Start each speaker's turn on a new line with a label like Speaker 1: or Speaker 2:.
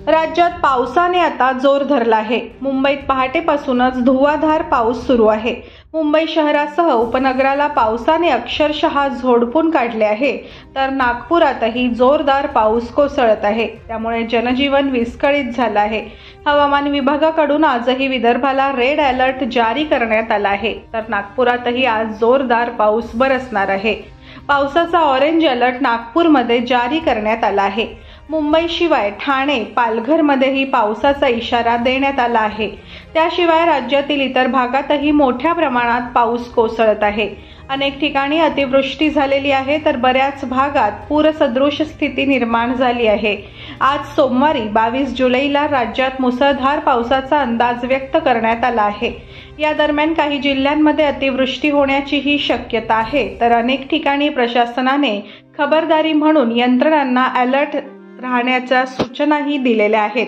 Speaker 1: राज्यात पावसाने आता जोर धरला आहे। मुंबईत पहाटेपासूनच धुवाधार पाऊस सुरू आहे। मुंबई शहरासह उपनगराला पावसाने अक्षरशः झोडपून काढले आहे, तर नागपुरातही जोरदार पाऊस कोसळत आहे। त्यामुळे जनजीवन विस्कळीत झालं आहे। हवामान विभागाकडून आजही विदर्भाला रेड अलर्ट जारी करण्यात आला आहे, तर नागपुरातही आज जोरदार पाऊस बरसणार आहे। पावसाचा ऑरेंज अलर्ट नागपूरमध्ये जारी करण्यात आला आहे। मुंबईशिवाय ठाणे, पालघरमध्येही पावसाचा इशारा देण्यात आला आहे। त्याशिवाय राज्यातील इतर भागातही मोठ्या प्रमाणात पाऊस कोसळत आहे। अनेक ठिकाणी अतिवृष्टी झालेली आहे, तर बऱ्याच भागात पूरसदृश स्थिती निर्माण झाली आहे। आज सोमवारी 22 जुलैला राज्यात मुसळधार पावसाचा अंदाज व्यक्त करण्यात आला आहे। या दरम्यान काही जिल्ह्यांमध्ये अतिवृष्टी होण्याचीही शक्यता आहे, तर अनेक ठिकाणी प्रशासनाने खबरदारी म्हणून यंत्रणांना अलर्ट राहण्याच्या सूचनाही दिलेल्या आहेत।